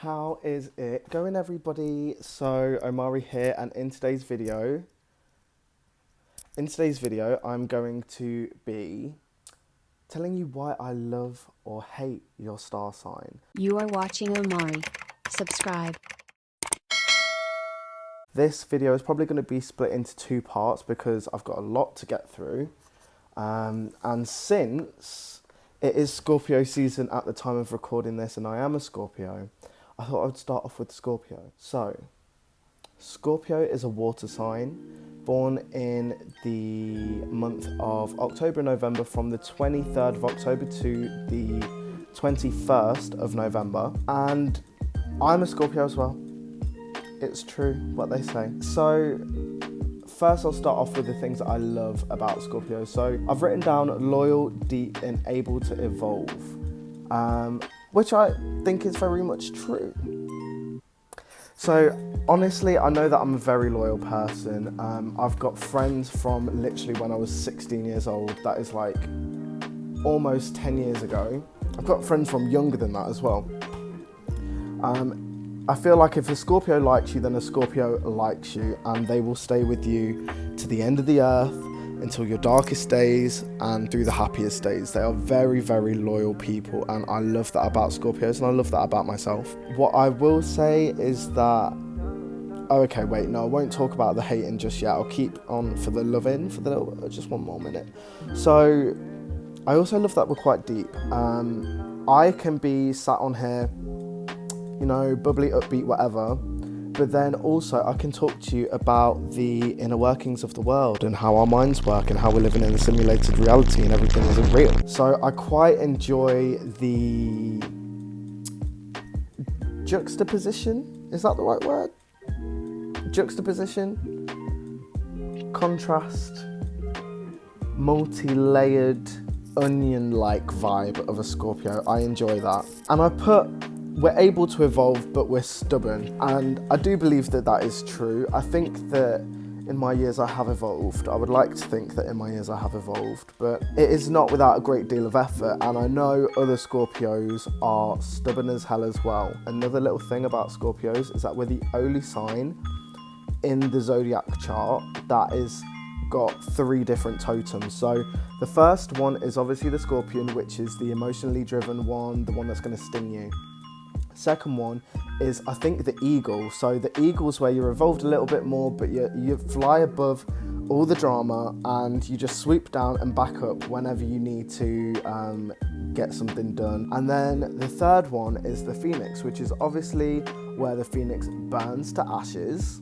How is it going, everybody? So Omari here, and in today's video I'm going to be telling you why I love or hate your star sign. You are watching Omari. Subscribe. This video is probably going to be split into two parts because I've got a lot to get through, and since it is Scorpio season at the time of recording this and I am a Scorpio, I thought I would start off with Scorpio. So, Scorpio is a water sign born in the month of October and November, from the 23rd of October to the 21st of November. And I'm a Scorpio as well. It's true what they say. So, first I'll start off with the things that I love about Scorpio. So, I've written down loyal, deep, and able to evolve. Which I think is very much true. So honestly, I know that I'm a very loyal person. I've got friends from literally when I was 16 years old. That is like almost 10 years ago. I've got friends from younger than that as well. I feel like if a Scorpio likes you, then a Scorpio likes you, and they will stay with you to the end of the earth, until your darkest days and through the happiest days. They are very, very loyal people, and I love that about Scorpios, and I love that about myself. What I will say is that, I won't talk about the hating just yet. I'll keep on for the loving for just one more minute. So I also love that we're quite deep. I can be sat on here, bubbly, upbeat, whatever, but then also I can talk to you about the inner workings of the world and how our minds work and how we're living in a simulated reality and everything isn't real. So I quite enjoy the juxtaposition. Is that the right word? Juxtaposition, contrast, multi-layered, onion-like vibe of a Scorpio. I enjoy that. And I put, we're able to evolve, but we're stubborn. And I do believe that that is true. I think that in my years I have evolved. I would like to think that in my years I have evolved, but it is not without a great deal of effort. And I know other Scorpios are stubborn as hell as well. Another little thing about Scorpios is that we're the only sign in the zodiac chart that is got 3 different totems. So the first one is obviously the Scorpion, which is the emotionally driven one, the one that's going to sting you. Second one is, I think, the eagle. So the eagle's where you're evolved a little bit more, but you fly above all the drama and you just swoop down and back up whenever you need to get something done. And then the third one is the phoenix, which is obviously where the phoenix burns to ashes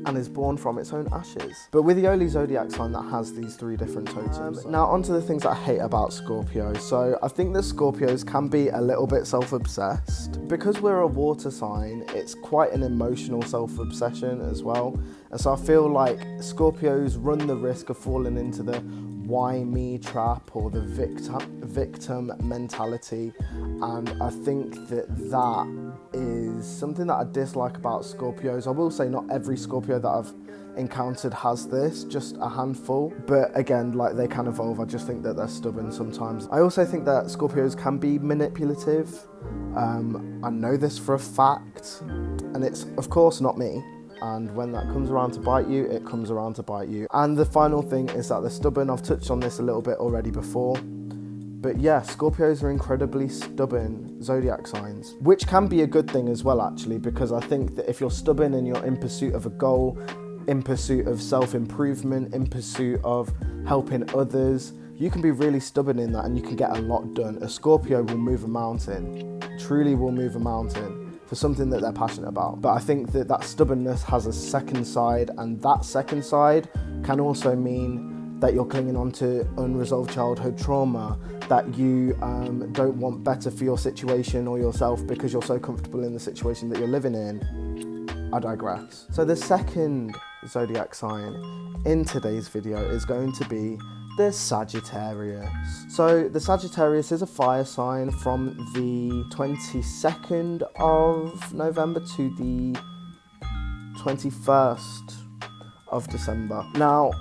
and is born from its own ashes. But we're the only zodiac sign that has these 3 different totems. Now onto the things that I hate about Scorpio. So I think that Scorpios can be a little bit self-obsessed. Because we're a water sign, it's quite an emotional self-obsession as well. And so I feel like Scorpios run the risk of falling into the why me trap or the victim mentality. And I think that is something that I dislike about Scorpios. I will say not every Scorpio that I've encountered has this, just a handful. But again, like, they can evolve. I just think that they're stubborn sometimes. I also think that Scorpios can be manipulative. I know this for a fact, and it's of course not me. And when that comes around to bite you, it comes around to bite you. And the final thing is that they're stubborn. I've touched on this a little bit already before. But yeah, Scorpios are incredibly stubborn zodiac signs, which can be a good thing as well, actually, because I think that if you're stubborn and you're in pursuit of a goal, in pursuit of self-improvement, in pursuit of helping others, you can be really stubborn in that and you can get a lot done. A Scorpio will move a mountain, truly will move a mountain, for something that they're passionate about. But I think that that stubbornness has a second side, and that second side can also mean that you're clinging on to unresolved childhood trauma, that you don't want better for your situation or yourself because you're so comfortable in the situation that you're living in. I digress. So the second zodiac sign in today's video is going to be the Sagittarius. So the Sagittarius is a fire sign from the 22nd of November to the 21st of December. Now,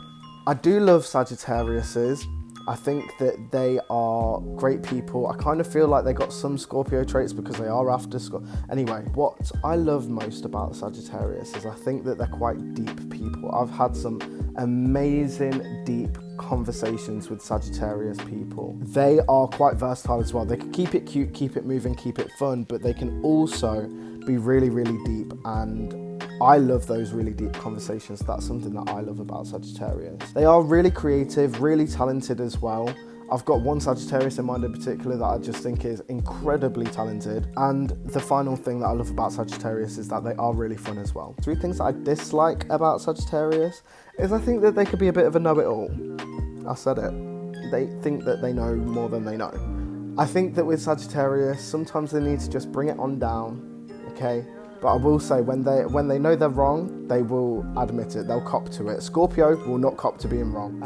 I do love Sagittariuses, I think that they are great people. I kind of feel like they got some Scorpio traits because they are after Scorpio. Anyway, what I love most about Sagittarius is I think that they're quite deep people. I've had some amazing deep conversations with Sagittarius people. They are quite versatile as well. They can keep it cute, keep it moving, keep it fun, but they can also be really, really deep, and I love those really deep conversations. That's something that I love about Sagittarius. They are really creative, really talented as well. I've got one Sagittarius in mind in particular that I just think is incredibly talented. And the final thing that I love about Sagittarius is that they are really fun as well. 3 things that I dislike about Sagittarius is I think that they could be a bit of a know-it-all. I said it. They think that they know more than they know. I think that with Sagittarius, sometimes they need to just bring it on down, okay? But I will say, when they know they're wrong, they will admit it. They'll cop to it. Scorpio will not cop to being wrong.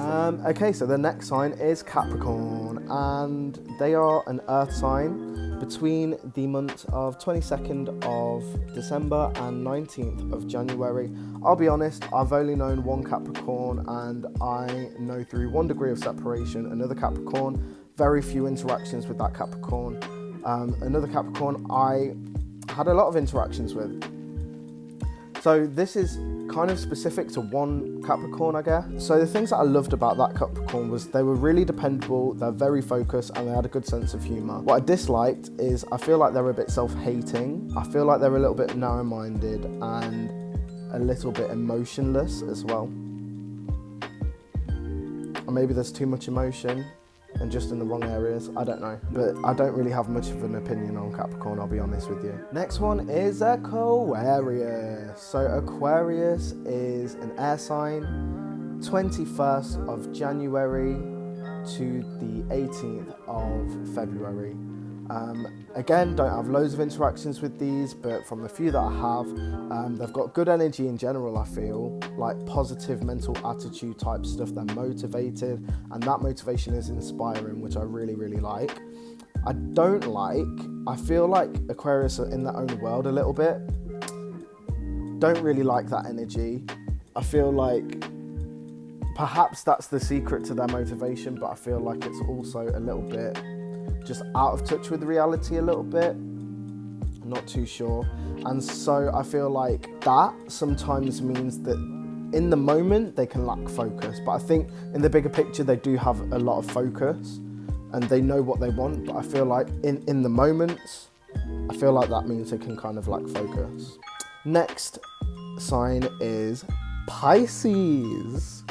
Okay, so the next sign is Capricorn, and they are an earth sign between the months of 22nd of December and 19th of January. I'll be honest, I've only known one Capricorn, and I know through 1 degree of separation another Capricorn. Very few interactions with that Capricorn. Another Capricorn I had a lot of interactions with. So this is kind of specific to one Capricorn, I guess. So the things that I loved about that Capricorn was they were really dependable, they're very focused, and they had a good sense of humour. What I disliked is I feel like they're a bit self-hating. I feel like they're a little bit narrow-minded and a little bit emotionless as well. Or maybe there's too much emotion and just in the wrong areas, I don't know. But I don't really have much of an opinion on Capricorn, I'll be honest with you. Next one is Aquarius. So Aquarius is an air sign, 21st of January to the 18th of February. Again, don't have loads of interactions with these, but from the few that I have, they've got good energy in general, I feel, like positive mental attitude type stuff. They're motivated, and that motivation is inspiring, which I really, really like. I feel like Aquarius are in their own world a little bit. Don't really like that energy. I feel like perhaps that's the secret to their motivation, but I feel like it's also a little bit just out of touch with reality a little bit. I'm not too sure. And so I feel like that sometimes means that in the moment they can lack focus. But I think in the bigger picture they do have a lot of focus and they know what they want. But I feel like in the moments, I feel like that means they can kind of lack focus. Next sign is Pisces.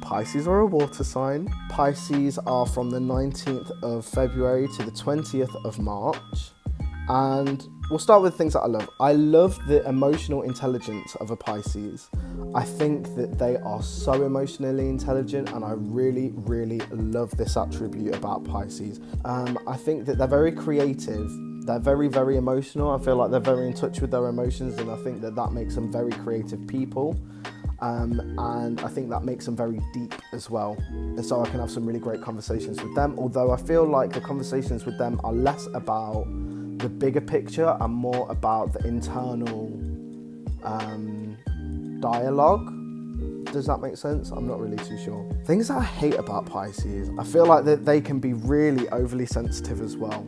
Pisces are a water sign. Pisces are from the 19th of February to the 20th of March. And we'll start with things that I love. I love the emotional intelligence of a Pisces. I think that they are so emotionally intelligent, and I really, really love this attribute about Pisces. I think that they're very creative. They're very, very emotional. I feel like they're very in touch with their emotions, and I think that that makes them very creative people. And I think that makes them very deep as well, and so I can have some really great conversations with them, although I feel like the conversations with them are less about the bigger picture and more about the internal dialogue. Does that make sense? I'm not really too sure. Things that I hate about Pisces, I feel like that they can be really overly sensitive as well.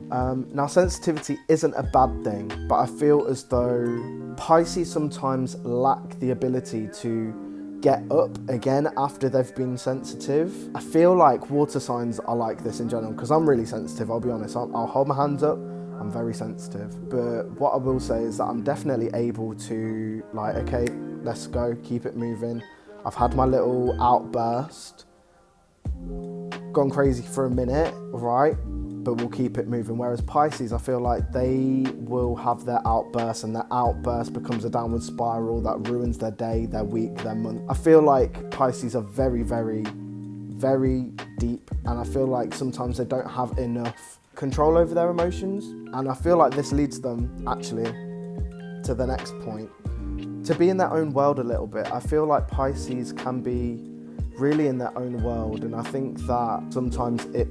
Now, sensitivity isn't a bad thing, but I feel as though Pisces sometimes lack the ability to get up again after they've been sensitive. I feel like water signs are like this in general, because I'm really sensitive, I'll be honest. I'll hold my hands up, I'm very sensitive. But what I will say is that I'm definitely able to, like, okay, let's go, keep it moving. I've had my little outburst, gone crazy for a minute, right? But we'll keep it moving. Whereas Pisces, I feel like they will have their outburst, and their outburst becomes a downward spiral that ruins their day, their week, their month. I feel like Pisces are very, very, very deep, and I feel like sometimes they don't have enough control over their emotions. And I feel like this leads them actually to the next point, to be in their own world a little bit. I feel like Pisces can be really in their own world, and I think that sometimes it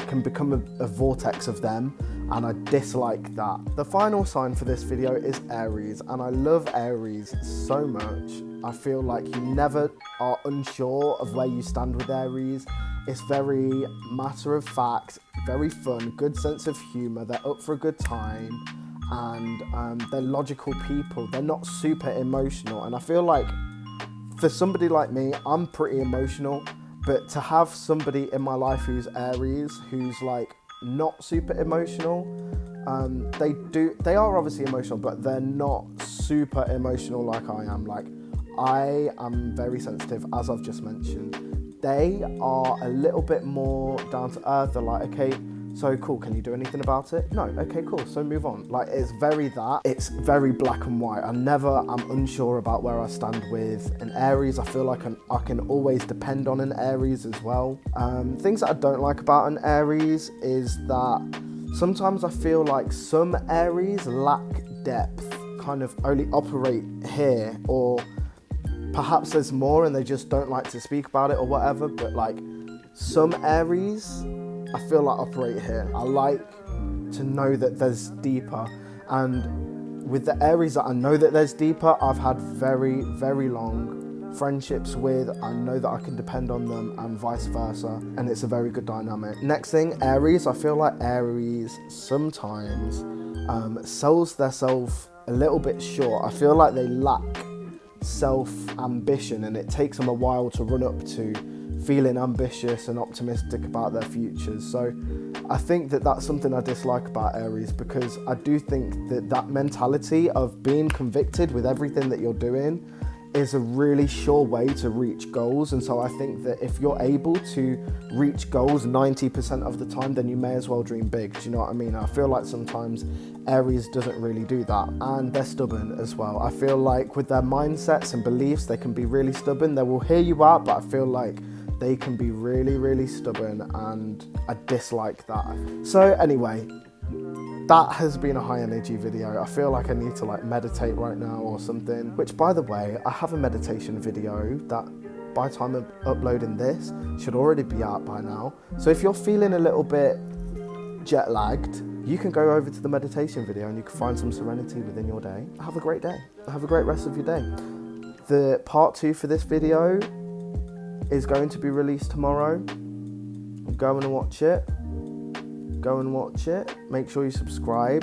can become a vortex of them, and I dislike that. The final sign for this video is Aries, and I love Aries so much. I feel like you never are unsure of where you stand with Aries. It's very matter of fact, very fun, good sense of humour, they're up for a good time, and they're logical people. They're not super emotional, and I feel like for somebody like me, I'm pretty emotional, but to have somebody in my life who's Aries, who's like not super emotional, they are obviously emotional, but they're not super emotional like I am. Like, I am very sensitive, as I've just mentioned. They are a little bit more down to earth. They're like, okay, so cool, can you do anything about it? No, okay, cool, so move on. Like, it's very black and white. I'm unsure about where I stand with an Aries. I feel like I can always depend on an Aries as well. Things that I don't like about an Aries is that sometimes I feel like some Aries lack depth, kind of only operate here, or perhaps there's more and they just don't like to speak about it or whatever, but like some Aries, I feel like operate here. I like to know that there's deeper, and with the Aries that I know that there's deeper, I've had very, very long friendships with. I know that I can depend on them and vice versa, and it's a very good dynamic. Next thing, Aries. I feel like Aries sometimes sells themselves a little bit short. I feel like they lack self-ambition, and it takes them a while to run up to feeling ambitious and optimistic about their futures. So I think that that's something I dislike about Aries, because I do think that mentality of being convicted with everything that you're doing is a really sure way to reach goals. And so I think that if you're able to reach goals 90% of the time, then you may as well dream big. Do you know what I mean? I feel like sometimes Aries doesn't really do that, and they're stubborn as well. I feel like with their mindsets and beliefs, they can be really stubborn. They will hear you out, but I feel like they can be really, really stubborn, and I dislike that. So anyway, that has been a high energy video. I feel like I need to like meditate right now or something, which, by the way, I have a meditation video that by the time of uploading this should already be out by now. So if you're feeling a little bit jet lagged, you can go over to the meditation video and you can find some serenity within your day. Have a great day. Have a great rest of your day. The part 2 for this video is going to be released tomorrow. Go and watch it. Go and watch it. Make sure you subscribe.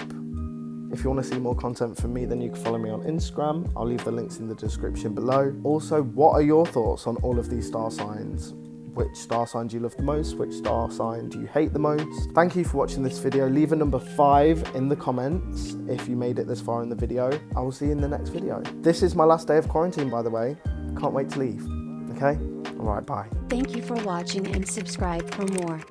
If you want to see more content from me, then you can follow me on Instagram. I'll leave the links in the description below. Also, what are your thoughts on all of these star signs? Which star sign do you love the most? Which star sign do you hate the most? Thank you for watching this video. Leave a number 5 in the comments if you made it this far in the video. I will see you in the next video. This is my last day of quarantine, by the way. Can't wait to leave. Okay? All right, bye. Thank you for watching and subscribe for more.